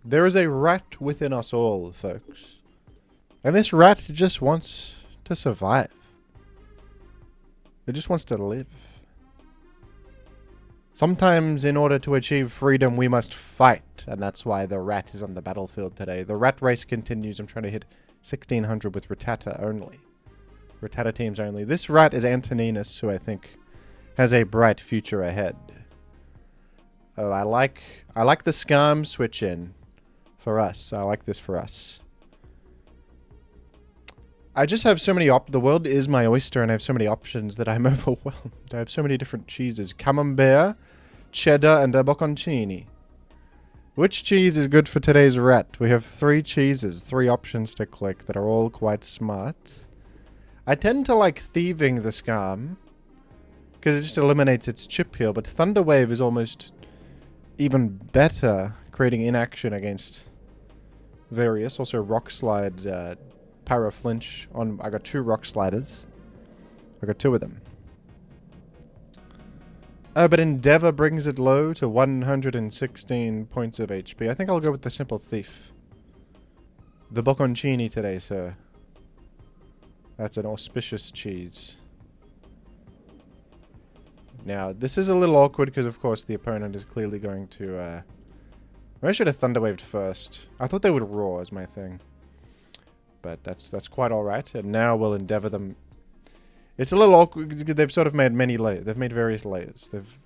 There is a rat within us all, folks. And this rat just wants to survive. It just wants to live. Sometimes in order to achieve freedom, we must fight. And that's why the rat is on the battlefield today. The rat race continues. I'm trying to hit 1600 with rattata only. Rattata teams only. This rat is Antoninus, who I think has a bright future ahead. Oh, I like the Skarm switch in for us. I like this for us. I just have so many the world is my oyster, and I have so many options that I'm overwhelmed. I have so many different cheeses. Camembert, cheddar, and a bocconcini. Which cheese is good for today's rat? We have 3 cheeses, 3 options to click that are all quite smart. I tend to like thieving the Skarm, because it just eliminates its chip heal, but Thunder Wave is almost even better, creating inaction against various. Also Rock Slide, Para Flinch on. I got 2 Rock Sliders. I got 2 of them. But Endeavor brings it low to 116 points of HP. I think I'll go with the Simple Thief. The bocconcini today, sir. That's an auspicious cheese. Now, this is a little awkward because, of course, the opponent is clearly going to... I should have Thunder Waved first. I thought they would Roar as my thing. But that's quite alright. And now we'll Endeavor them. It's a little awkward because they've sort of made many layers. They've made various layers. They've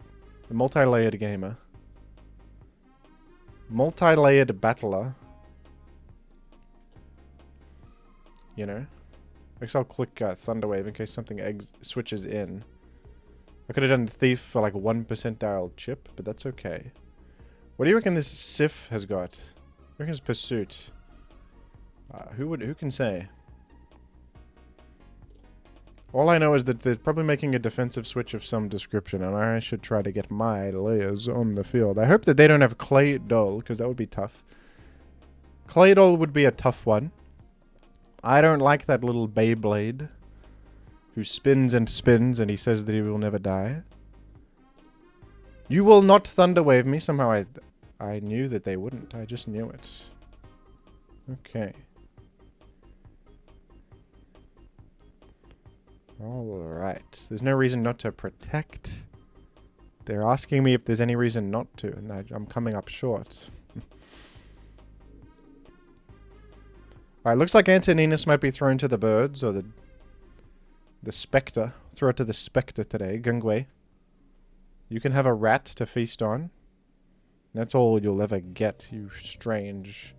a multi-layered gamer. Multi-layered battler. You know? I guess I'll click Thunder Wave in case something switches in. I could have done Thief for like 1% dial chip, but that's okay. What do you reckon this Sif has got? I reckon it's Pursuit. Who can say? All I know is that they're probably making a defensive switch of some description, and I should try to get my layers on the field. I hope that they don't have Claydol, because that would be tough. Claydol would be a tough one. I don't like that little Beyblade who spins and spins, and he says that he will never die. You will not Thunder Wave me. Somehow I knew that they wouldn't. I just knew it. Okay. Alright. There's no reason not to protect. They're asking me if there's any reason not to, and I'm coming up short. Alright, looks like Antoninus might be thrown to the birds, or the Spectre. Throw it to the Spectre today. Gungwei. You can have a rat to feast on. That's all you'll ever get, you strange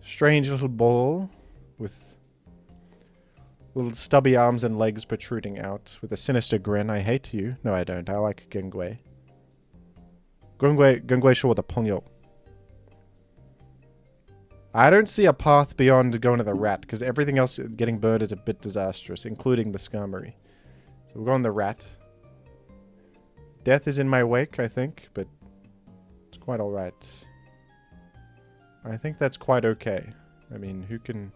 little ball with little stubby arms and legs protruding out with a sinister grin. I hate you. No, I don't. I like Gungwei. Gungwei show the pongyo. I don't see a path beyond going to the rat, because everything else getting burned is a bit disastrous, including the Skarmory. So we're going the rat. Death is in my wake, I think, but it's quite alright. I think that's quite okay. I mean, who can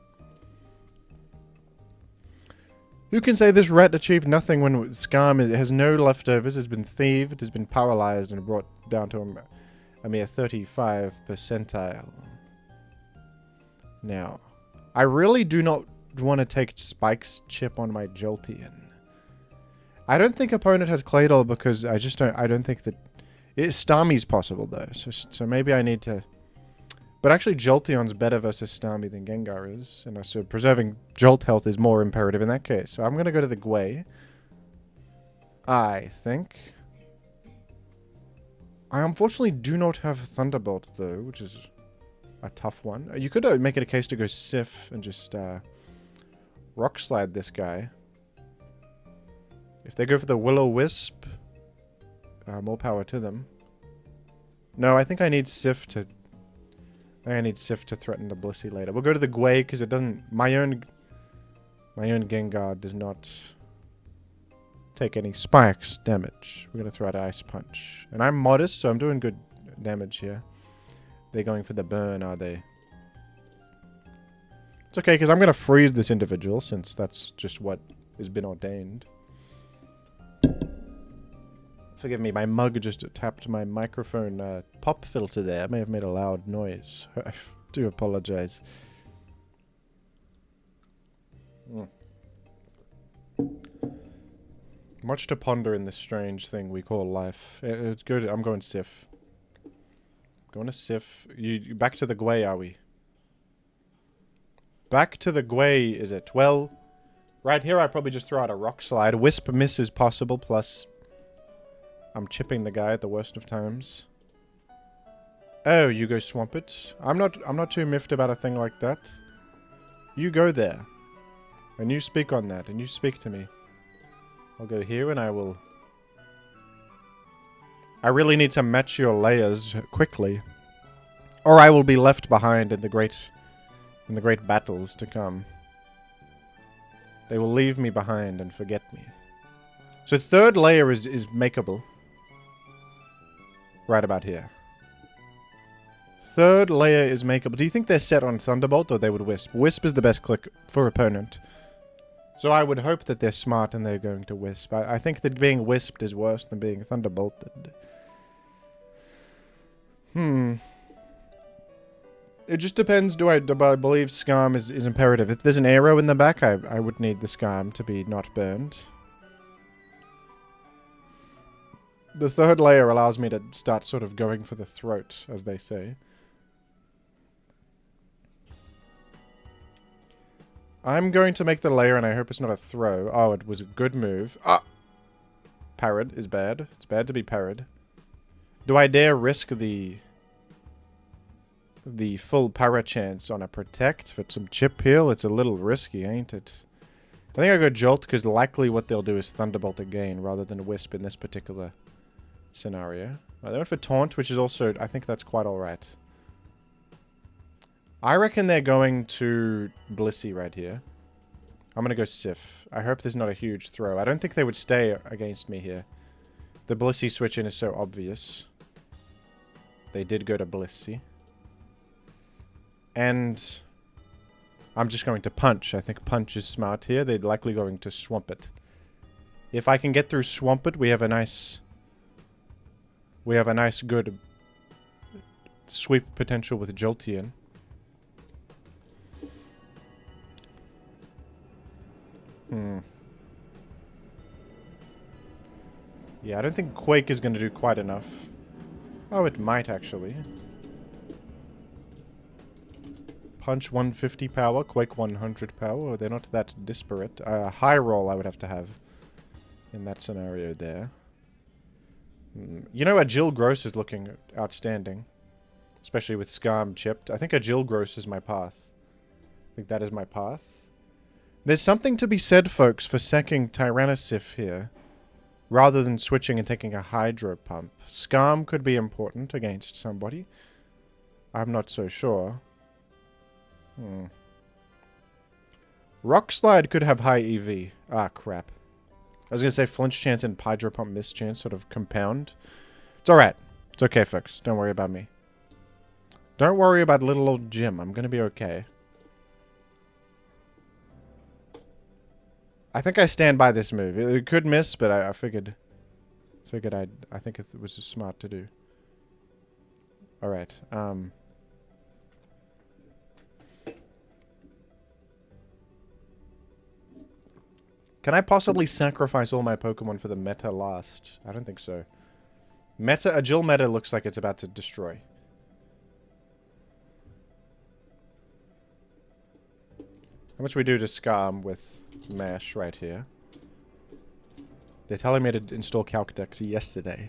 say this rat achieved nothing when Skarm has no leftovers, has been thieved, has been paralyzed, and brought down to a mere 35 percentile? Now, I really do not want to take Spike's chip on my Jolteon. I don't think opponent has Claydol because I don't think that... Starmie's possible though, so maybe I need to... But actually Jolteon's better versus Starmie than Gengar is, and so preserving Jolt health is more imperative in that case. So I'm going to go to the Gwei. I think. I unfortunately do not have Thunderbolt though, which is a tough one. You could make it a case to go Sif and just Rock Slide this guy. If they go for the Will-O-Wisp, more power to them. No, I think I need Sif to... I need Sif to threaten the Blissey later. We'll go to the Gwei because it doesn't... My own Gengar does not take any spikes damage. We're going to throw out Ice Punch. And I'm modest, so I'm doing good damage here. They're going for the burn, are they? It's okay, because I'm going to freeze this individual, since that's just what has been ordained. Forgive me, my mug just tapped my microphone pop filter there. I may have made a loud noise. I do apologize. Much to ponder in this strange thing we call life. It's good. I'm going Sif. Going to Sif. You back to the Gwei, are we? Back to the Gwei, is it? Well, right here I probably just throw out a rock slide. Wisp miss is possible, plus I'm chipping the guy at the worst of times. Oh, you go swamp it. I'm not too miffed about a thing like that. You go there. And you speak on that, and you speak to me. I'll go here and I will... I really need to match your layers quickly. Or I will be left behind in the great battles to come. They will leave me behind and forget me. So third layer is makeable. Right about here. Third layer is makeable. Do you think they're set on Thunderbolt or they would Wisp? Wisp is the best click for opponent. So I would hope that they're smart and they're going to Wisp. I think that being Wisped is worse than being Thunderbolted. It just depends. Do I believe Skarm is imperative? If there's an arrow in the back, I would need the Skarm to be not burned. The third layer allows me to start sort of going for the throat, as they say. I'm going to make the layer, and I hope it's not a throw. Oh, it was a good move. Ah! Parried is bad. It's bad to be parried. Do I dare risk the full para chance on a protect for some chip heal? It's a little risky, ain't it? I think I go Jolt, because likely what they'll do is Thunderbolt again, rather than Wisp in this particular scenario. They went for Taunt, which is also... I think that's quite alright. I reckon they're going to Blissey right here. I'm going to go Sif. I hope there's not a huge throw. I don't think they would stay against me here. The Blissey switch in is so obvious. They did go to Blissey. And I'm just going to Punch. I think Punch is smart here. They're likely going to Swamp it. If I can get through Swamp it, we have a nice good sweep potential with Jolteon. Yeah, I don't think Quake is going to do quite enough. Oh, it might actually. Punch 150 power, Quake 100 power. They're not that disparate. High roll I would have to have in that scenario there. You know, a Jill Gross is looking outstanding. Especially with Skarm chipped. I think a Jill Gross is my path. I think that is my path. There's something to be said, folks, for sacking Tyrannosif here. Rather than switching and taking a Hydro Pump. Skarm could be important against somebody. I'm not so sure. Rock Slide could have high EV. Ah, crap. I was going to say Flinch Chance and Hydro Pump Miss Chance sort of compound. It's alright. It's okay, folks. Don't worry about me. Don't worry about little old Jim. I'm going to be okay. I think I stand by this move. It could miss, but I figured I think it was smart to do. Alright. Can I possibly sacrifice all my Pokemon for the meta last? I don't think so. A Jill meta looks like it's about to destroy. How much we do to Skarm with Mash right here? They're telling me to install Calcdex yesterday.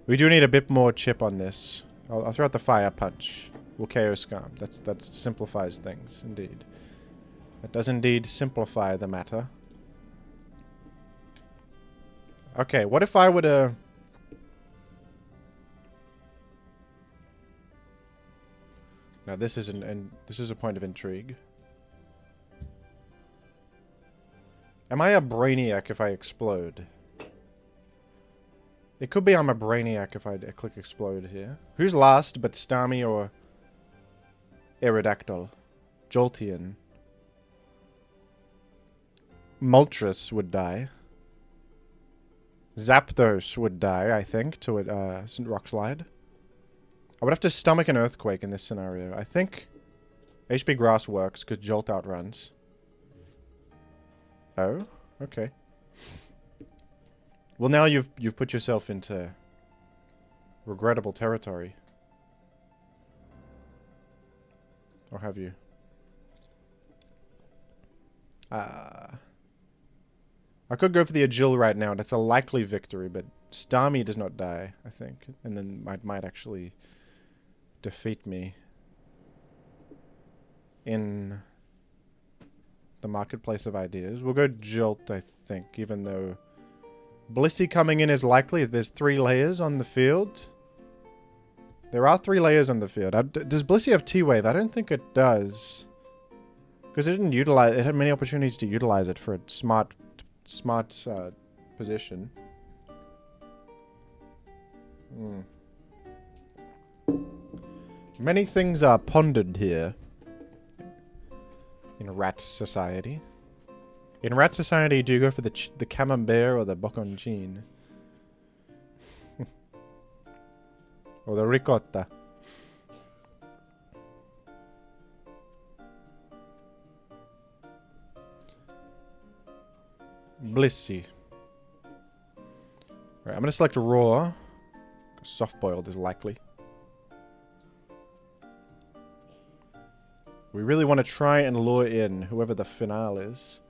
We do need a bit more chip on this. I'll throw out the Fire Punch. We'll KO Skarm. That simplifies things, indeed. That does indeed simplify the matter. Okay, what if I were to... Now this is a point of intrigue. Am I a Brainiac if I explode? It could be I'm a Brainiac if I click explode here. Who's last but Starmie or Aerodactyl? Jolteon. Moltres would die. Zapdos would die, I think, to a Rock Slide. I would have to stomach an Earthquake in this scenario. I think HP Grass works because Jolt outruns. Oh, okay. Well, now you've put yourself into regrettable territory. Or have you? I could go for the Agile right now. That's a likely victory, but Starmie does not die, I think. And then might actually defeat me in the marketplace of ideas. We'll go Jolt, I think, even though Blissey coming in is likely. There's 3 layers on the field. There are 3 layers on the field. Does Blissey have T-Wave? I don't think it does. Because it didn't utilize... It had many opportunities to utilize it for a smart position. Many things are pondered here. In Rat Society. In Rat Society, do you go for the Camembert or the Bocconcini? Or the Ricotta? Blissey. Right, I'm going to select Raw. Soft-boiled is likely. We really want to try and lure in whoever the finale is.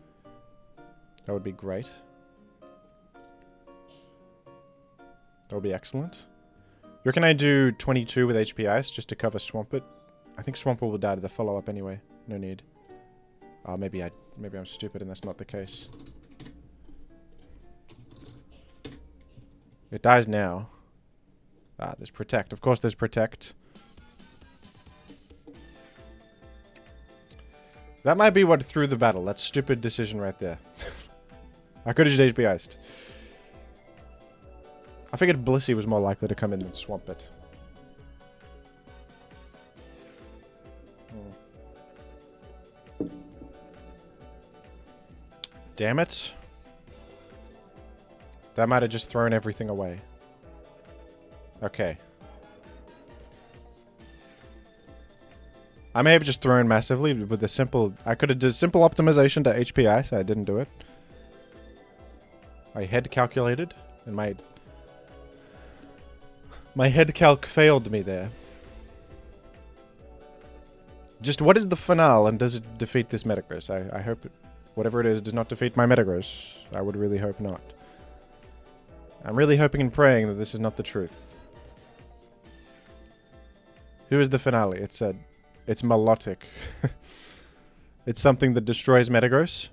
That would be great. That would be excellent. You reckon I do 22 with HP Ice just to cover Swampert? I think Swampert will die to the follow-up anyway. No need. Maybe I'm stupid and that's not the case. It dies now. There's Protect. Of course there's Protect. That might be what threw the battle. That's a stupid decision right there. I could have just HP Iced. I figured Blissey was more likely to come in than Swampert. Damn it. That might have just thrown everything away. Okay. I may have just thrown massively with the simple... I could have done simple optimization to HP Ice. I didn't do it. I head calculated, and my head calc failed me there. Just what is the finale, and does it defeat this Metagross? I hope whatever it is does not defeat my Metagross. I would really hope not. I'm really hoping and praying that this is not the truth. Who is the finale? It's Milotic. It's something that destroys Metagross.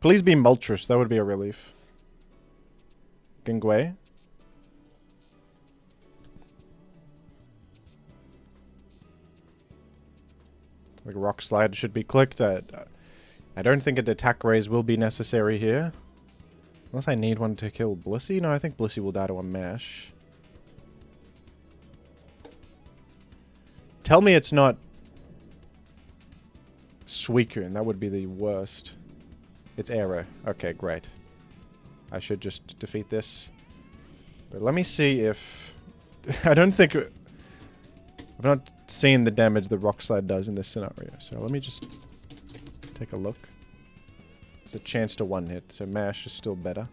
Please be Moltres. That would be a relief. Gingwei. Like Rock Slide should be clicked. I don't think an attack raise will be necessary here. Unless I need one to kill Blissey. No, I think Blissey will die to a Mash. Tell me it's not Suicune. That would be the worst. It's Aero. Okay, great. I should just defeat this. But let me see if... I don't think... I've not seen the damage that Rock Slide does in this scenario. So let me just take a look. It's a chance to one hit. So Mash is still better.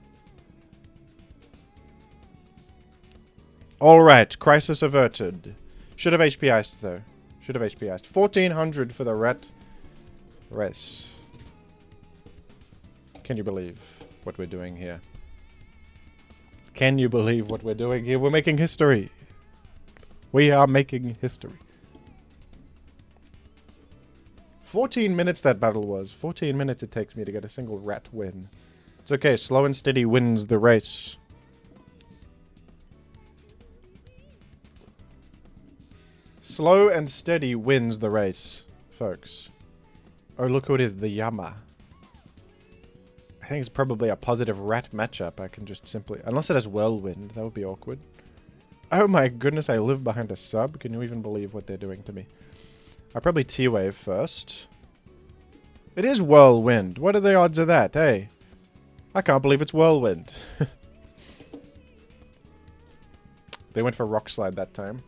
Alright, crisis averted. Should have HP Iced, though. Should have HP Iced. 1400 for the Rat Race. Can you believe what we're doing here? Can you believe what we're doing here? We're making history. We are making history. 14 minutes that battle was. 14 minutes it takes me to get a single rat win. It's okay. Slow and steady wins the race. Slow and steady wins the race, folks. Oh, look who it is. The Yama. I think it's probably a positive rat matchup. I can just simply... Unless it has Whirlwind. That would be awkward. Oh my goodness, I live behind a sub. Can you even believe what they're doing to me? I'll probably T-Wave first. It is Whirlwind. What are the odds of that, hey? I can't believe it's Whirlwind. They went for Rock Slide that time.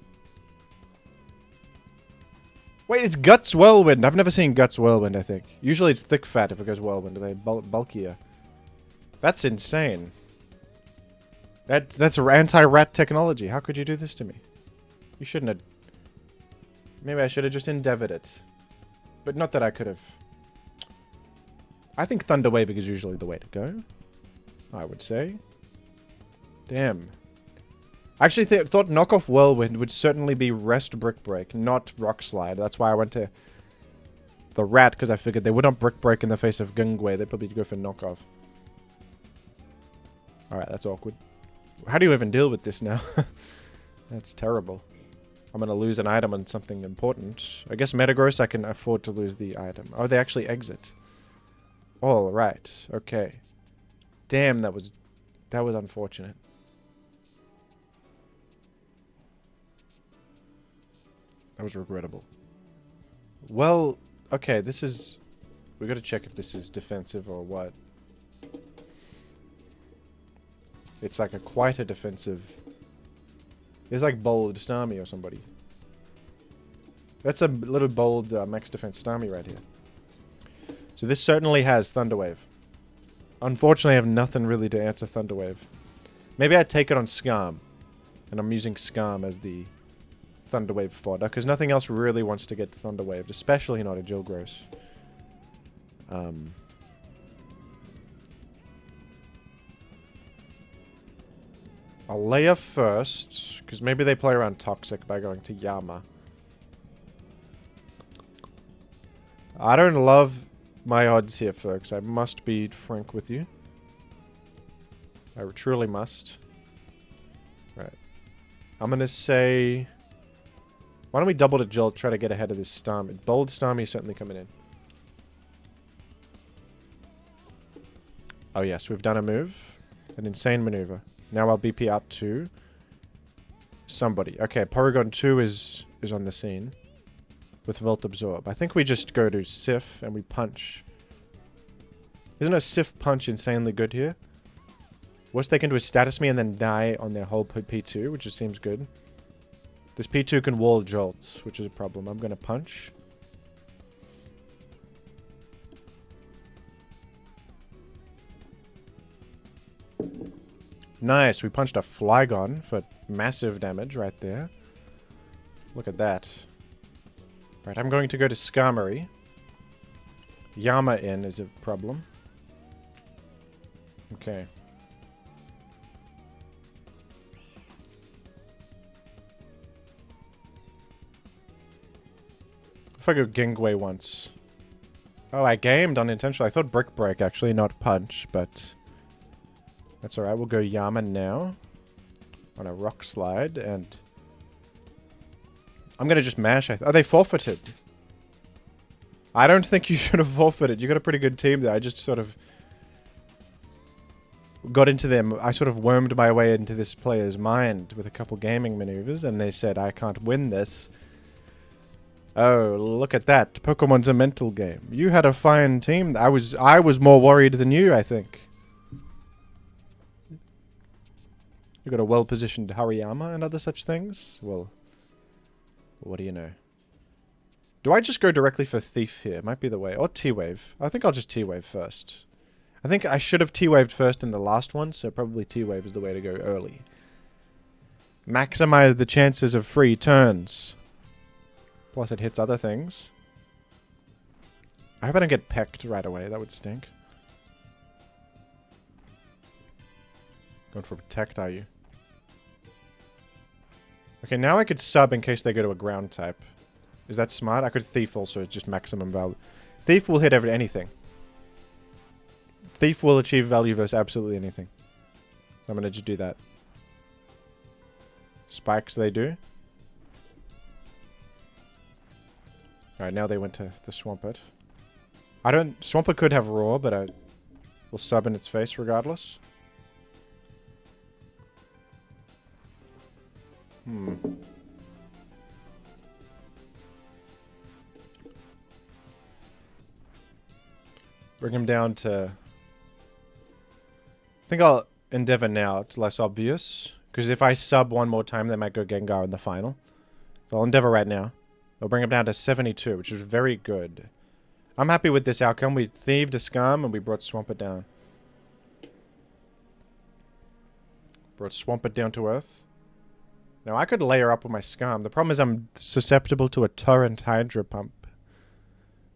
Wait, it's Guts Whirlwind. I've never seen Guts Whirlwind, I think. Usually it's Thick Fat if it goes Whirlwind. They're bulkier. That's insane. That's anti-rat technology. How could you do this to me? You shouldn't have... Maybe I should have just endeavored it. But not that I could have. I think Thunder Waving is usually the way to go. I would say. Damn. I actually thought knockoff Whirlwind would certainly be Rest Brick Break, not Rock Slide. That's why I went to the Rat, because I figured they would not Brick Break in the face of Gungwei. They'd probably go for knockoff. Alright, that's awkward. How do you even deal with this now? That's terrible. I'm going to lose an item on something important. I guess Metagross I can afford to lose the item. Oh, they actually exit. Alright, okay. Damn, that was unfortunate. That was regrettable. Well, okay, this is... We gotta check if this is defensive or what. It's like quite a defensive... It's like bold Starmie or somebody. That's a little bold max defense Starmie right here. So this certainly has Thunder Wave. Unfortunately, I have nothing really to answer Thunder Wave. Maybe I'd take it on Skarm. And I'm using Skarm as the Thunder Wave fodder, because nothing else really wants to get Thunder Waved, especially not a Jilgross. I'll Leia first, because maybe they play around Toxic by going to Yama. I don't love my odds here, folks. I must be frank with you. I truly must. Right. I'm going to say... Why don't we double to Jolt, try to get ahead of this Starmie. Bold Starmie is certainly coming in. Oh yes, we've done a move. An insane maneuver. Now I'll BP out to somebody. Okay, Porygon 2 is on the scene. With Volt Absorb. I think we just go to Sif and we punch. Isn't a Sif punch insanely good here? Worst they can do is status me and then die on their whole P2, which just seems good. This P2 can wall Jolts, which is a problem. I'm going to punch. Nice. We punched a Flygon for massive damage right there. Look at that. Right, I'm going to go to Skarmory. Yama in is a problem. Okay. If I go Gingwei once. Oh, I gamed unintentionally. I thought Brick Break, actually, not Punch, but... That's alright. We'll go Yama now. On a Rock Slide, and... I'm gonna just mash. Oh, they forfeited. I don't think you should have forfeited. You got a pretty good team there. I just sort of... got into them. I sort of wormed my way into this player's mind with a couple gaming maneuvers, and they said, I can't win this. Oh, look at that. Pokemon's a mental game. You had a fine team. I was more worried than you, I think. You got a well-positioned Hariyama and other such things? Well, what do you know? Do I just go directly for Thief here? Might be the way. Or T-Wave. I think I'll just T-Wave first. I think I should have T-Waved first in the last one, so probably T-Wave is the way to go early. Maximize the chances of free turns. Plus it hits other things. I hope I don't get pecked right away. That would stink. Going for Protect, are you? Okay, now I could sub in case they go to a ground type. Is that smart? I could Thief also. It's just maximum value. Thief will hit anything. Thief will achieve value versus absolutely anything. I'm going to just do that. Spikes they do. Alright, now they went to the Swampert. Swampert could have Roar, but I will sub in its face regardless. Bring him down to... I think I'll Endeavor now. It's less obvious. Because if I sub one more time, they might go Gengar in the final. So I'll Endeavor right now. I'll bring him down to 72, which is very good. I'm happy with this outcome. We thieved a Skarm and we brought Swampert down. Brought Swampert down to Earth. Now, I could layer up with my Skarm. The problem is I'm susceptible to a Torrent Hydro Pump.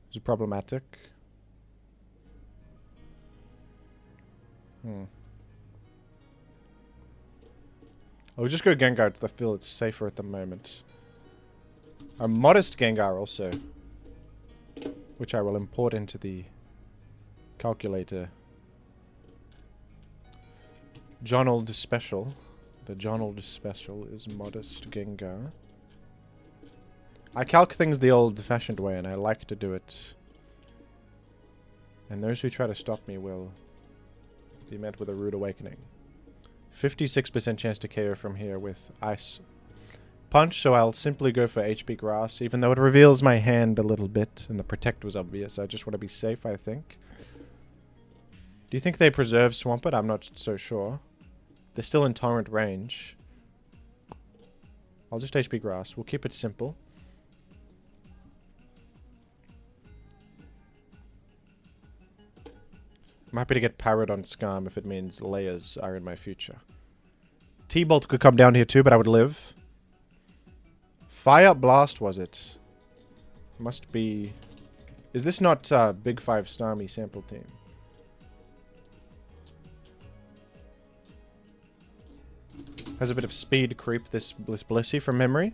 It's problematic. I'll just go Gengar to the field. It's safer at the moment. A modest Gengar also, which I will import into the calculator. Jonald Special. The Jonald Special is modest Gengar. I calc things the old-fashioned way, and I like to do it. And those who try to stop me will be met with a rude awakening. 56% chance to KO from here with Ice Punch, so I'll simply go for HP Grass, even though it reveals my hand a little bit, and the Protect was obvious. I just want to be safe, I think. Do you think they preserve Swampert? I'm not so sure. They're still in Torrent range. I'll just HP Grass. We'll keep it simple. I'm happy to get Parrot on Skarm if it means layers are in my future. T-Bolt could come down here too, but I would live. Fire Blast was it? Must be... Is this not Big 5 Starmie sample team? Has a bit of speed creep, this Blissey from memory.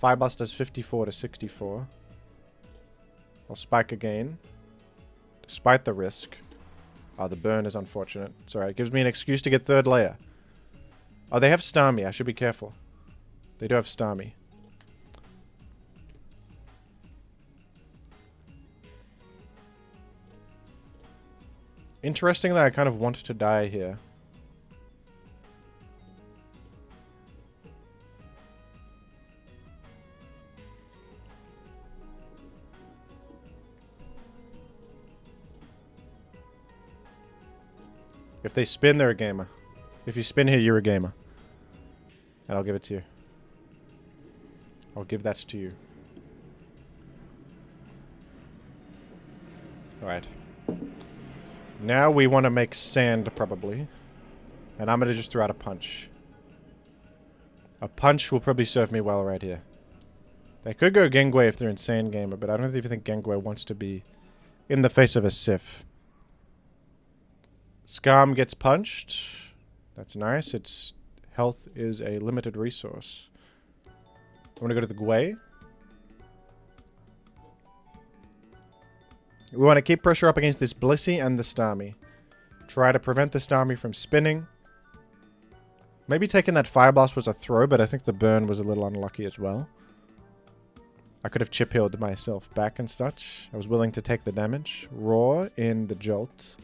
Fire Blast does 54 to 64. I'll spike again. Despite the risk. Oh, the burn is unfortunate. It's alright. It gives me an excuse to get third layer. Oh, they have Starmie. I should be careful. They do have Starmie. Interestingly, I kind of want to die here. If they spin, they're a gamer. If you spin here, you're a gamer. And I'll give it to you. I'll give that to you. Alright. Now we want to make sand, probably. And I'm going to just throw out a punch. A punch will probably serve me well right here. They could go Gengue if they're insane gamer, but I don't even think Gengue wants to be in the face of a Sif. Skarm gets punched. That's nice. Its health is a limited resource. I'm going to go to the Gwei. We want to keep pressure up against this Blissey and the Starmie. Try to prevent the Starmie from spinning. Maybe taking that Fire Blast was a throw, but I think the burn was a little unlucky as well. I could have chip healed myself back and such. I was willing to take the damage. Roar in the Jolt.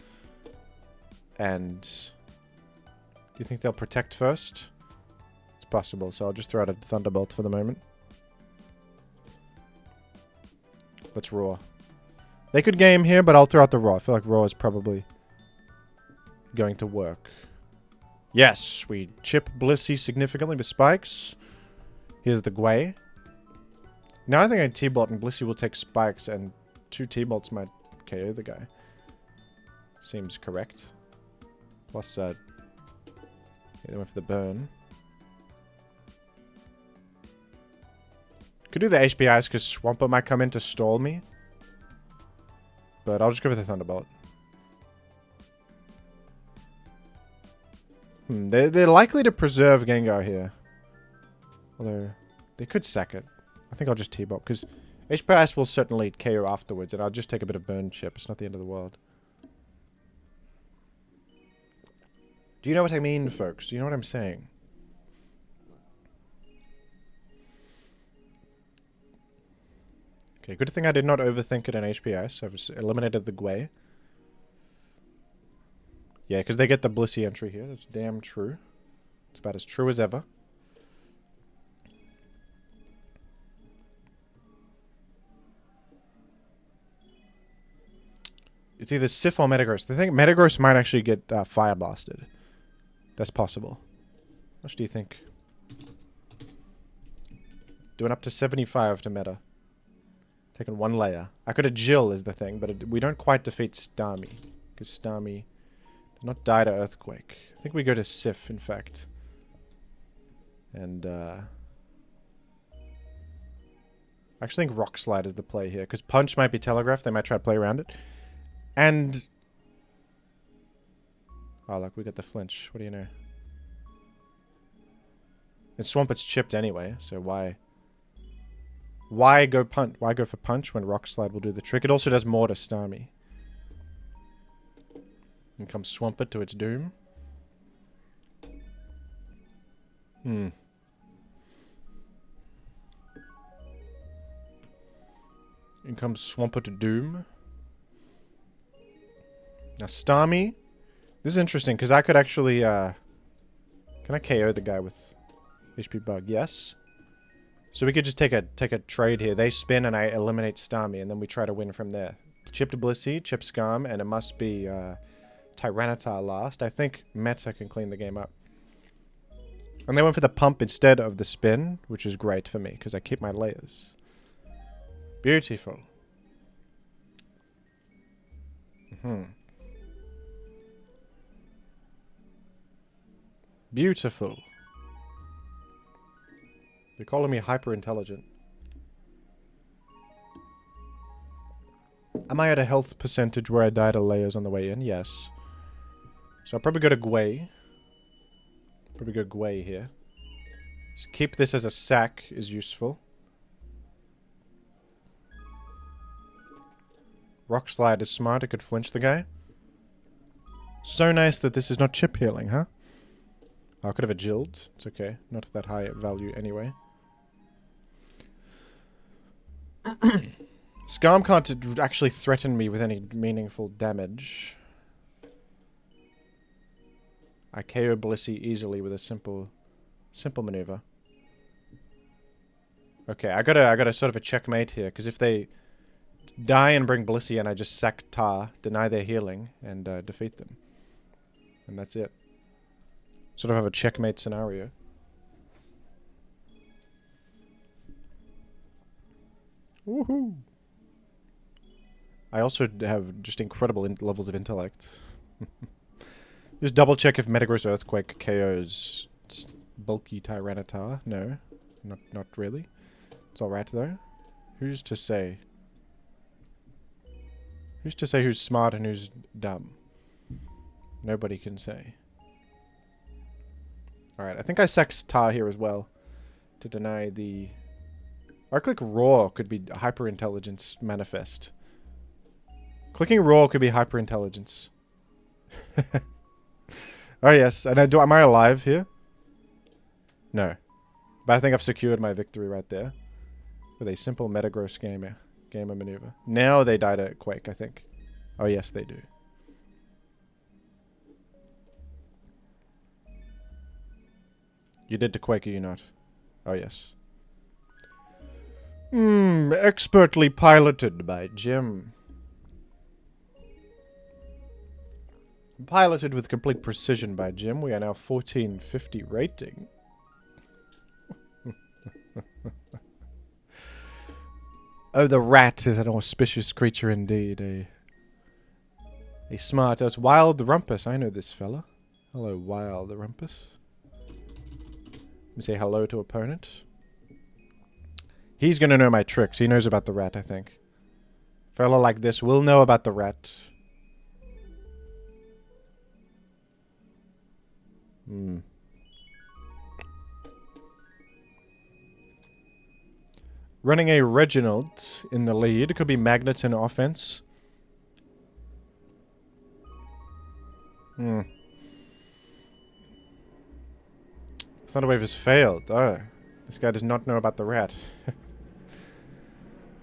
And do you think they'll protect first? It's possible, so I'll just throw out a Thunderbolt for the moment. Let's Roar. They could game here, but I'll throw out the Roar. I feel like Roar is probably going to work. Yes, we chip Blissey significantly with spikes. Here's the Gwei. Now I think a T-Bolt and Blissey will take spikes, and 2 T-Bolts might KO the guy. Seems correct. Plus, they went for the burn. Could do the HPIs because Swampert might come in to stall me. But I'll just go for the Thunderbolt. They're likely to preserve Gengar here. Although, they could sack it. I think I'll just T-Bolt because HPIs will certainly KO afterwards, and I'll just take a bit of burn chip. It's not the end of the world. Do you know what I mean, folks? Do you know what I'm saying? Okay, good thing I did not overthink it in HPI, so I've eliminated the Gwei. Yeah, because they get the Blissey entry here. That's damn true. It's about as true as ever. It's either Sif or Metagross. I think Metagross might actually get Fire Blasted. That's possible. much do you think? Doing up to 75 to meta. Taking 1 layer. I could have Jill is the thing, but we don't quite defeat Starmie. Because Starmie did not die to Earthquake. I think we go to Sif, in fact. And, I actually think Rock Slide is the play here. Because Punch might be telegraphed. They might try to play around it. And... oh, look, we got the flinch. What do you know? In Swamp, it's chipped anyway, so why... why go punch? Why go for Punch when Rock Slide will do the trick? It also does more to Starmie. And comes Swampert to its doom. In comes Swampert to doom. Now Starmie. This is interesting because I could actually can I KO the guy with HP bug? Yes. So we could just take a trade here. They spin and I eliminate Starmie, and then we try to win from there. Chip to Blissey, chip Skarm, and it must be Tyranitar last. I think Meta can clean the game up. And they went for the pump instead of the spin, which is great for me because I keep my layers. Beautiful. Beautiful. You're calling me hyper intelligent. Am I at a health percentage where I die to layers on the way in? Yes. So I'll probably go to Gwei. Probably go Gwei here. So keep this as a sack is useful. Rock Slide is smart. It could flinch the guy. So nice that this is not chip healing, huh? Oh, I could have a Jilled. It's okay. Not that high value anyway. Skarm can't actually threaten me with any meaningful damage. I KO Blissey easily with a simple maneuver. Okay, I gotta sort of a checkmate here, because if they die and bring Blissey and I just sack Tar, deny their healing, and defeat them. And that's it. Sort of have a checkmate scenario. Woohoo! I also have just incredible levels of intellect. Just double check if Metagross Earthquake KOs bulky Tyranitar. No, not really. It's alright though. Who's to say? Who's to say who's smart and who's dumb? Nobody can say. Alright, I think I sack Tar here as well. To deny the... I click Roar could be hyper-intelligence manifest. Clicking Roar could be hyper-intelligence. Oh yes, and am I alive here? No. But I think I've secured my victory right there. With a simple Metagross gamer maneuver. Now they die to Quake, I think. Oh yes, they do. You did to Quake, or you not? Oh yes. Expertly piloted by Jim. Piloted with complete precision by Jim. We are now 1450 rating. Oh, the rat is an auspicious creature indeed. A smart as Wild Rumpus. I know this fella. Hello, Wild Rumpus. Let me say hello to opponent. He's gonna know my tricks. He knows about the rat, I think. Fella like this will know about the rat. Running a Reginald in the lead. It could be in offense. Thunderwave has failed. Oh, this guy does not know about the rat.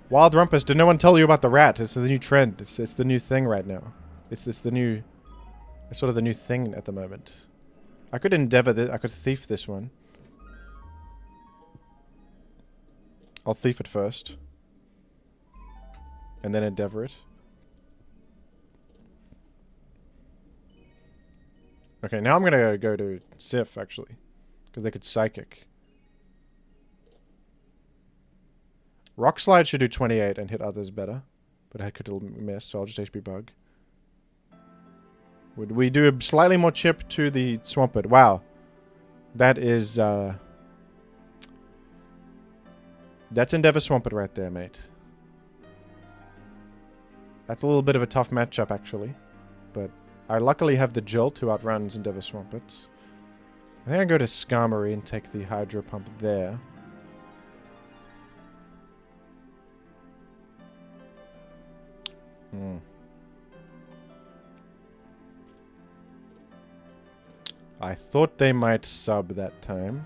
Wild Rumpus, did no one tell you about the rat? It's the new trend. It's the new thing right now. It's the new... It's sort of the new thing at the moment. I could endeavor this. I could thief this one. I'll thief it first. And then endeavor it. Okay, now I'm gonna go to Sif, actually. Because they could Psychic. Rock Slide should do 28 and hit others better. But I could miss, so I'll just HP Bug. Would we do a slightly more chip to the Swampert? Wow. That is, that's Endeavor Swampert right there, mate. That's a little bit of a tough matchup, actually. But I luckily have the Jolt, who outruns Endeavor Swampert. I think I go to Skarmory and take the Hydro Pump there. I thought they might sub that time.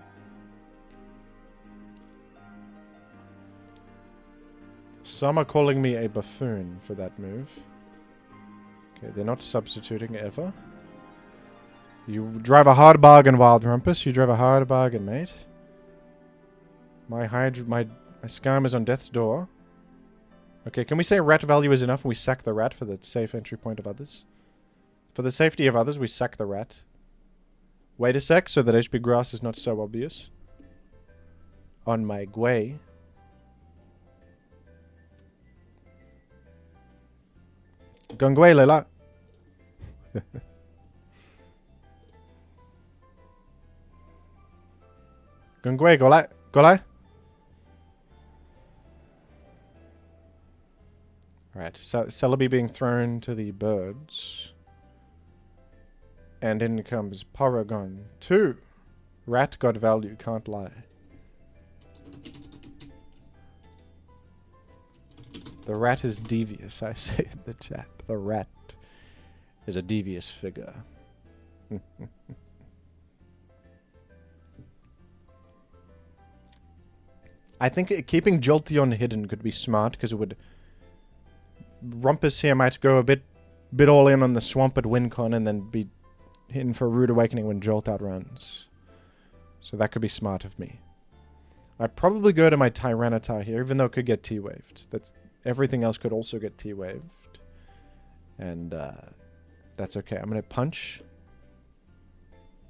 Some are calling me a buffoon for that move. Okay, they're not substituting ever. You drive a hard bargain, Wild Rumpus. You drive a hard bargain, mate. My Skarm is on death's door. Okay, can we say rat value is enough and we sack the rat for the safe entry point of others? For the safety of others, we sack the rat. Wait a sec, so that HP Grass is not so obvious. On my Gwei. Gungwei Lela. Gungwei, golai. Golai. Alright, so Celebi being thrown to the birds. And in comes Paragon 2. Rat got value, can't lie. The rat is devious, I say in the chat. The rat is a devious figure. I think keeping Jolteon hidden could be smart, because it would... Rumpus here might go a bit all in on the Swampert Wincon and then be hidden for a Rude Awakening when Jolt outruns. So that could be smart of me. I'd probably go to my Tyranitar here, even though it could get T-Waved. Everything else could also get T-Waved. And that's okay. I'm going to punch.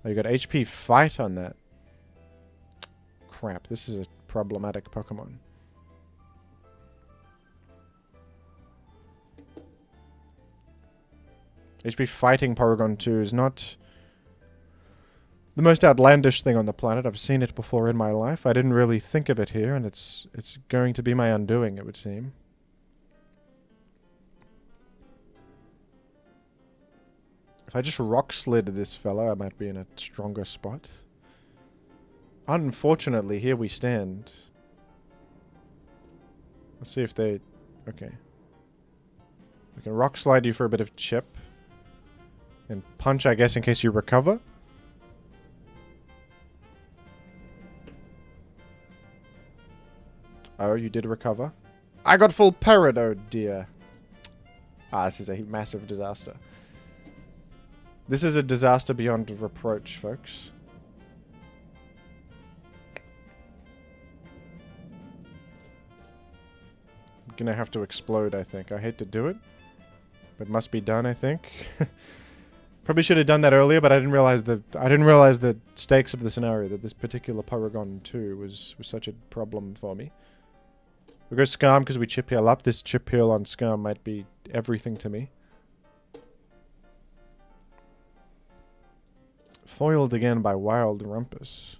Oh, you got HP Fight on that. Crap, this is a problematic Pokemon. HP Fighting Paragon 2 is not the most outlandish thing on the planet. I've seen it before in my life. I didn't really think of it here, and it's going to be my undoing, it would seem. If I just Rock Slid this fella, I might be in a stronger spot. Unfortunately, here we stand. Let's see if they... Okay. We can Rock Slide you for a bit of chip. And punch, I guess, in case you recover. Oh, you did recover. I got full parrot, oh dear. Ah, this is a massive disaster. This is a disaster beyond reproach, folks. I'm gonna have to explode, I think. I hate to do it, but must be done, I think. Probably should have done that earlier, but I didn't realize the stakes of the scenario, that this particular Paragon 2 was such a problem for me. We go Skarm because we chip heal up. This chip heal on Skarm might be everything to me. Foiled again by Wild Rumpus.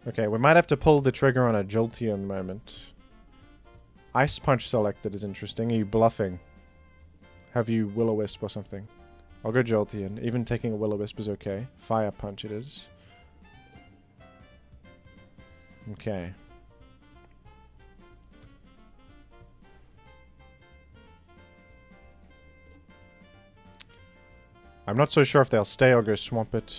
Okay, we might have to pull the trigger on a Jolteon moment. Ice Punch selected is interesting. Are you bluffing? Have you Will-O-Wisp or something? I'll go Jolteon. Even taking a Will-O-Wisp is okay. Fire Punch it is. Okay. I'm not so sure if they'll stay or go Swampert.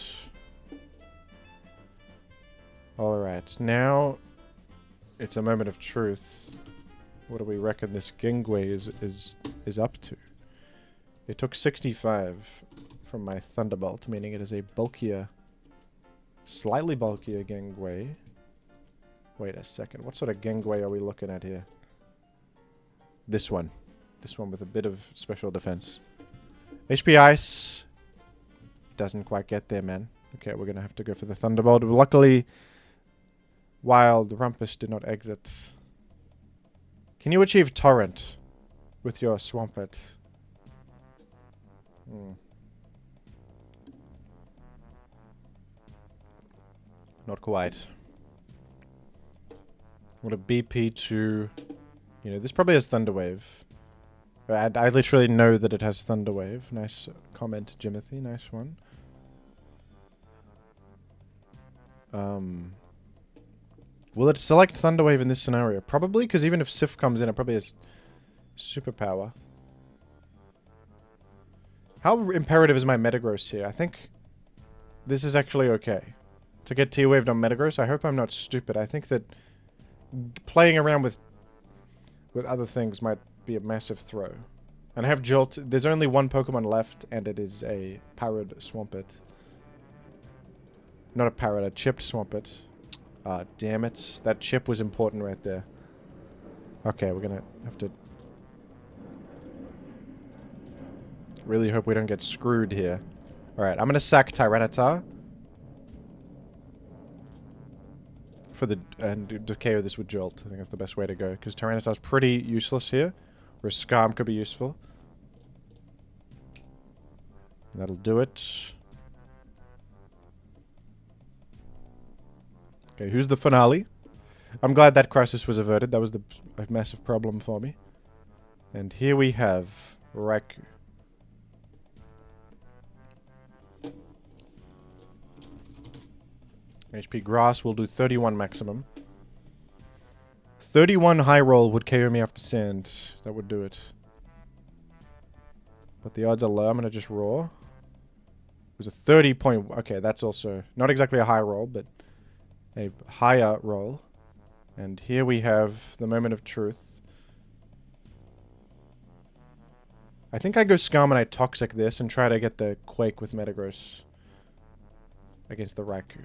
Alright, now it's a moment of truth. What do we reckon this Gingway is up to? It took 65 from my Thunderbolt, meaning it is a bulkier, slightly bulkier Gingway. Wait a second, what sort of Gingway are we looking at here? This one. This one with a bit of special defense. HP Ice doesn't quite get there, man. Okay, we're going to have to go for the Thunderbolt. Luckily, Wild Rumpus did not exit. Can you achieve Torrent with your Swampert? Not quite. What a BP to... You know, this probably has Thunder Wave. I literally know that it has Thunder Wave. Nice comment, Jimothy. Nice one. Will it select Thunder Wave in this scenario? Probably, because even if Sif comes in, it probably has Superpower. How imperative is my Metagross here? I think this is actually okay. To get T-Waved on Metagross, I hope I'm not stupid. I think that playing around with other things might be a massive throw. And I have Jolt. There's only one Pokemon left, and it is a Parrot Swampert. Not a Parrot, a chipped Swampert. Damn it. That chip was important right there. Okay, we're gonna have to... Really hope we don't get screwed here. Alright, I'm gonna sack Tyranitar. For the... And KO this with Jolt. I think that's the best way to go. Because Tyranitar's pretty useless here. Whereas Skarm could be useful. That'll do it. Okay, who's the finale? I'm glad that crisis was averted. That was a massive problem for me. And here we have Raikou. HP Grass will do 31 maximum. 31 high roll would KO me after Sand. That would do it. But the odds are low. I'm going to just roar. It was a 30 point... Okay, that's also not exactly a high roll, but a higher roll. And here we have the moment of truth. I think I go Skarm and I Toxic this and try to get the Quake with Metagross against the Raikou.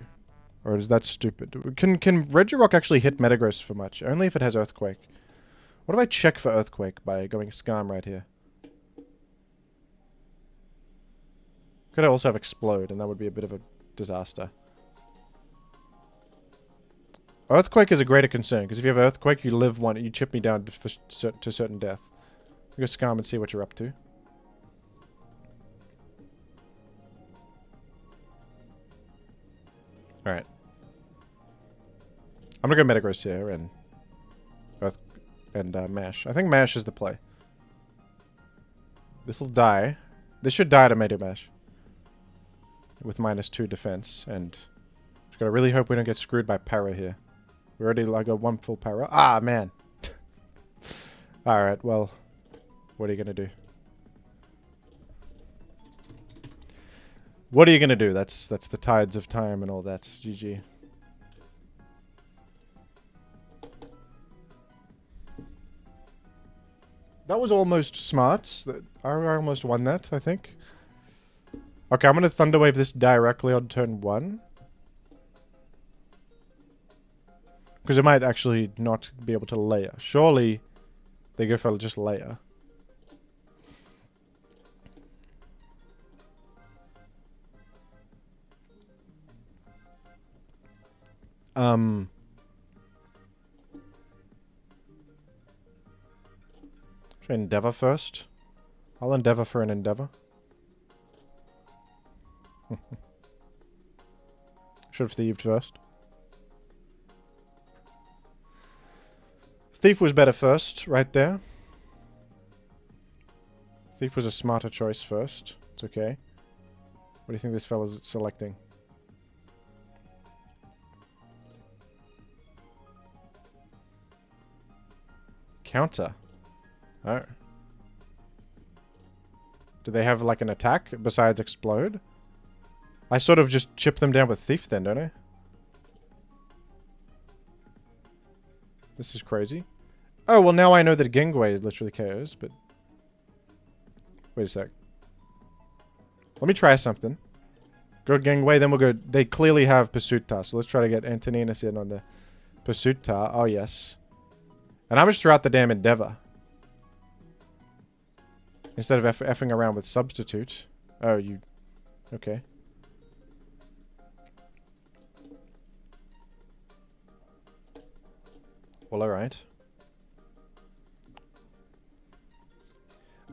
Or is that stupid? Can Regirock actually hit Metagross for much? Only if it has Earthquake. What if I check for Earthquake by going Skarm right here? Could I also have Explode, and that would be a bit of a disaster. Earthquake is a greater concern, because if you have Earthquake, you live one, you chip me down to certain death. Go Skarm and see what you're up to. Alright. I'm gonna go Metagross here and Mash. I think Mash is the play. This'll die. This should die to Meta Mash. With -2 defense. And just gotta really hope we don't get screwed by Para here. We already like got one full Para. Ah, man. Alright, well. What are you gonna do? What are you gonna do? That's the tides of time and all that. GG. That was almost smart. I almost won that, I think. Okay, I'm gonna Thunder Wave this directly on turn 1. Because it might actually not be able to layer. Surely they go for just layer. Should I Endeavor first? I'll Endeavor for an Endeavor. Should have Thieved first. Thief was better first, right there. Thief was a smarter choice first. It's okay. What do you think this fella's selecting? Counter. Oh. Do they have like an attack besides Explode? I sort of just chip them down with Thief then, don't I? This is crazy. Oh, well now I know that Genghua is literally KOs, but... Wait a sec. Let me try something. Go Genghua, then we'll go... They clearly have Pursuit-Ta, so let's try to get Antoninus in on the Pursuit-Ta. Oh, yes. And I'm just throughout the damn Endeavor. Instead of effing around with Substitute. Oh, you... Okay. Well, alright.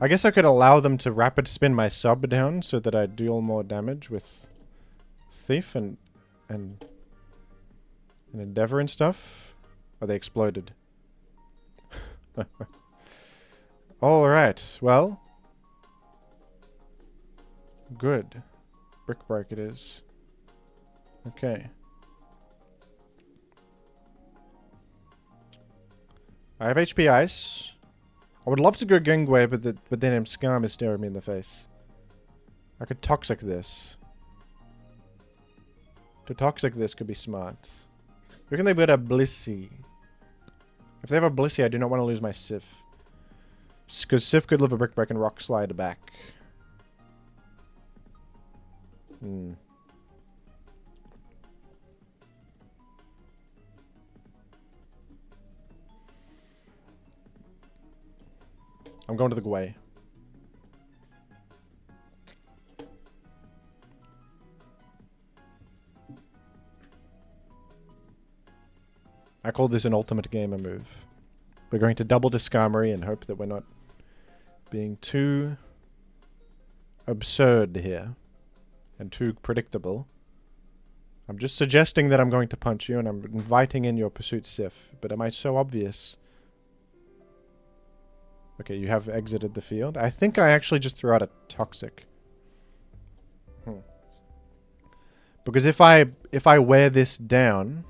I guess I could allow them to rapid spin my sub down so that I deal more damage with Thief and Endeavor and stuff. Oh, they exploded. Alright, well. Good. Brick Break it is. Okay. I have HP Ice. I would love to go Gengway, but then Skarm is staring me in the face. I could Toxic this. To Toxic this could be smart. Reckon they've got a Blissey. If they have a Blissey, I do not want to lose my Sif. Because Sif could live a Brick Break and Rock Slide back. Hmm. I'm going to the Gwei. I call this an ultimate gamer move. We're going to double to Skarmory and hope that we're not being too absurd here and too predictable. I'm just suggesting that I'm going to punch you and I'm inviting in your Pursuit Sif. But am I so obvious? Okay, you have exited the field. I think I actually just threw out a Toxic. Because if I wear this down,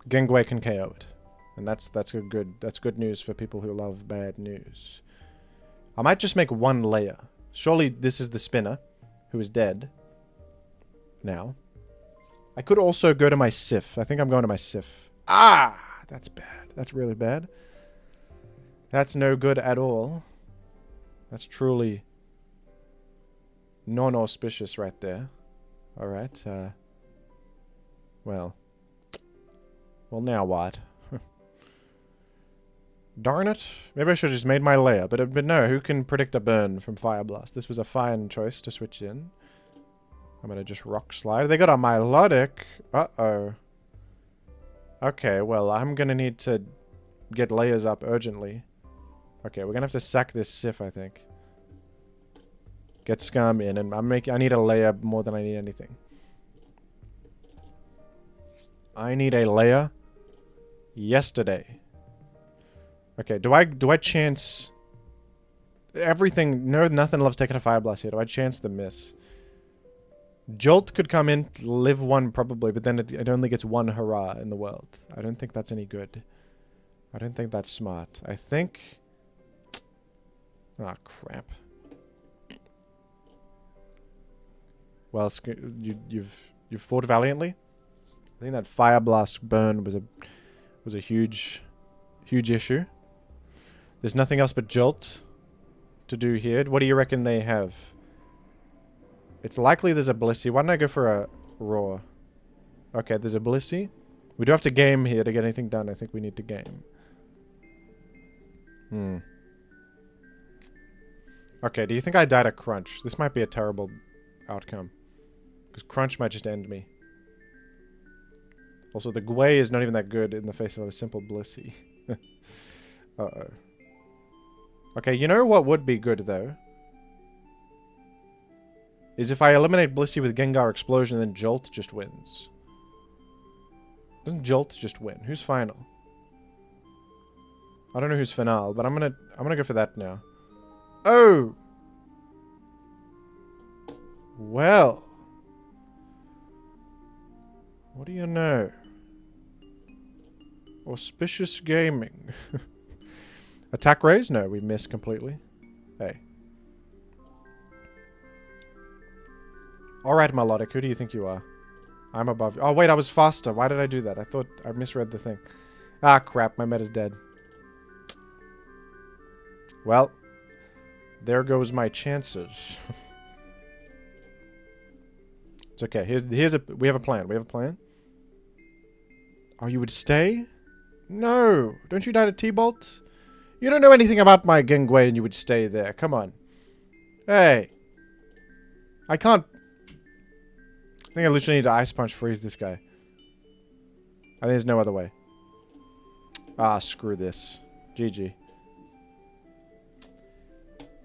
Gengwei can KO it. And that's good news for people who love bad news. I might just make one layer. Surely this is the spinner, who is dead. Now. I could also go to my Sif. I think I'm going to my Sif. Ah! That's bad. That's really bad. That's no good at all. That's truly non-auspicious right there. Alright, well, now what? Darn it. Maybe I should have just made my layer. But no, who can predict a burn from Fire Blast? This was a fine choice to switch in. I'm going to just Rock Slide. They got a Milotic. Uh-oh. Okay, well, I'm going to need to get layers up urgently. Okay, we're going to have to sack this Sif, I think. Get Scum in, and I need a layer more than I need anything. I need a layer yesterday. Okay, do I chance everything? No, nothing loves taking a Fire Blast here. Do I chance the miss? Jolt could come in, live one probably, but then it only gets one hurrah in the world. I don't think that's any good. I don't think that's smart. I think... Ah, crap. Well, you've fought valiantly. I think that Fire Blast burn was a huge issue. There's nothing else but Jolt to do here. What do you reckon they have? It's likely there's a Blissey. Why don't I go for a Roar? Okay, there's a Blissey. We do have to game here to get anything done. I think we need to game. Okay, do you think I died at Crunch? This might be a terrible outcome. Because Crunch might just end me. Also, the Gwei is not even that good in the face of a simple Blissey. Uh-oh. Okay, you know what would be good, though? Is if I eliminate Blissey with Gengar Explosion, then Jolt just wins. Doesn't Jolt just win? Who's final? I don't know who's final, but I'm gonna go for that now. Oh! Well. What do you know? Auspicious gaming. Attack raise? No, we missed completely. Hey. Alright, Melodic, who do you think you are? I'm above you. Oh, wait, I was faster. Why did I do that? I thought I misread the thing. Ah, crap, my meta's dead. Well, there goes my chances. It's okay. We have a plan. We have a plan. Oh, you would stay? No. Don't you die to T-Bolt? You don't know anything about my Gengwei and you would stay there. Come on. Hey. I can't... I think I literally need to Ice Punch freeze this guy. And there's no other way. Ah, screw this. GG.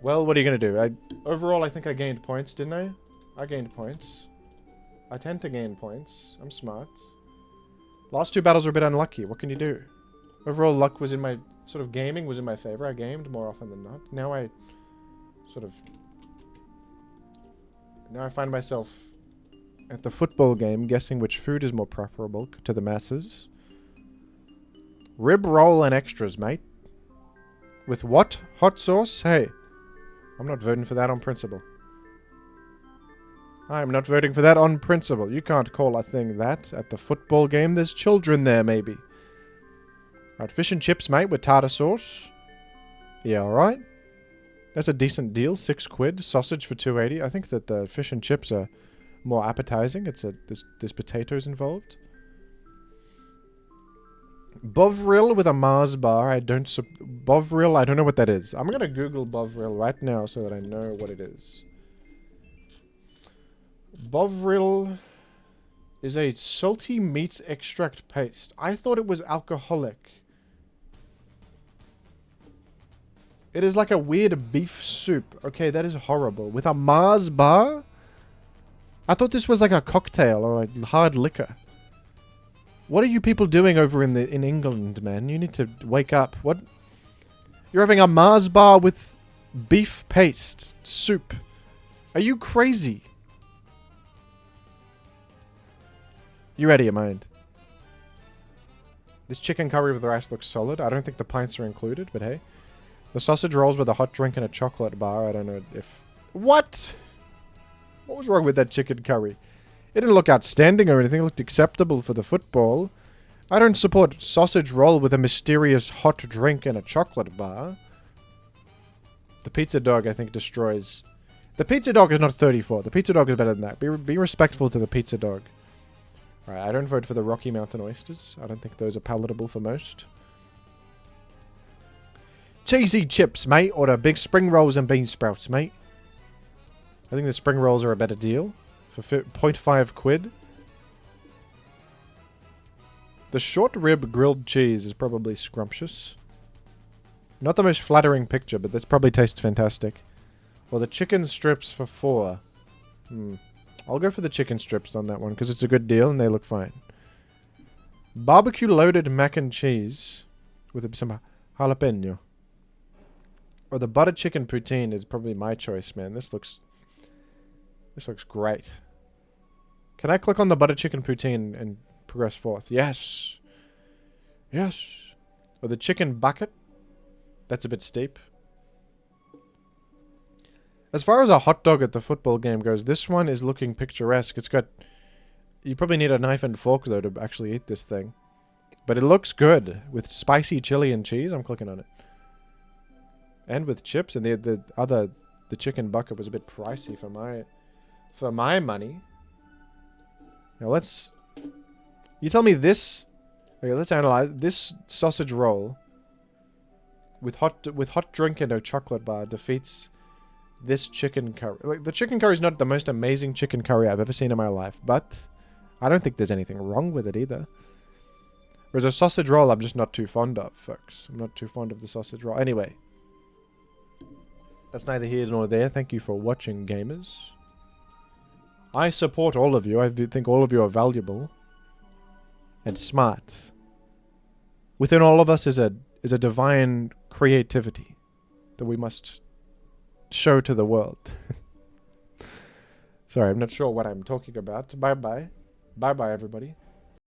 Well, what are you going to do? Overall, I think I gained points, didn't I? I gained points. I tend to gain points. I'm smart. Last two battles were a bit unlucky. What can you do? Overall, luck was in my... Sort of gaming was in my favor. I gamed more often than not. Now I sort of... Now I find myself at the football game guessing which food is more preferable to the masses. Rib roll and extras, mate. With what? Hot sauce? Hey. I'm not voting for that on principle. I'm not voting for that on principle. You can't call a thing that at the football game. There's children there, maybe. Right, fish and chips, mate, with tartar sauce. Yeah, alright. That's a decent deal. 6 quid. Sausage for 2.80. I think that the fish and chips are more appetizing. There's potatoes involved. Bovril with a Mars bar. Bovril, I don't know what that is. I'm going to Google Bovril right now so that I know what it is. Bovril is a salty meat extract paste. I thought it was alcoholic. It is like a weird beef soup. Okay, that is horrible. With a Mars bar? I thought this was like a cocktail or a hard liquor. What are you people doing over in England, man? You need to wake up. What? You're having a Mars bar with beef paste soup. Are you crazy? You're out of your mind. This chicken curry with rice looks solid. I don't think the pints are included, but hey. The sausage rolls with a hot drink and a chocolate bar. I don't know if... What? What was wrong with that chicken curry? It didn't look outstanding or anything. It looked acceptable for the football. I don't support sausage roll with a mysterious hot drink and a chocolate bar. The pizza dog, I think, destroys... The pizza dog is not 34. The pizza dog is better than that. Be respectful to the pizza dog. Alright, I don't vote for the Rocky Mountain oysters. I don't think those are palatable for most. Cheesy chips, mate, or the big spring rolls and bean sprouts, mate. I think the spring rolls are a better deal for 0.5 quid. The short rib grilled cheese is probably scrumptious. Not the most flattering picture, but this probably tastes fantastic. Well, the chicken strips for 4. I'll go for the chicken strips on that one because it's a good deal and they look fine. Barbecue loaded mac and cheese with some jalapeno. Or the butter chicken poutine is probably my choice, man. This looks great. Can I click on the butter chicken poutine and progress forth? Yes. Yes. Or the chicken bucket. That's a bit steep. As far as a hot dog at the football game goes, this one is looking picturesque. It's got... You probably need a knife and fork, though, to actually eat this thing. But it looks good. With spicy chili and cheese. I'm clicking on it. And with chips. And the chicken bucket was a bit pricey for my money. Now let's... You tell me this... Okay, let's analyze. This sausage roll with hot drink and a chocolate bar defeats this chicken curry. Like, the chicken curry is not the most amazing chicken curry I've ever seen in my life, but I don't think there's anything wrong with it either. Whereas a sausage roll I'm just not too fond of, folks. I'm not too fond of the sausage roll. Anyway. That's neither here nor there. Thank you for watching, gamers. I support all of you. I do think all of you are valuable and smart. Within all of us is a divine creativity that we must show to the world. Sorry, I'm not sure what I'm talking about. Bye-bye. Bye-bye, everybody.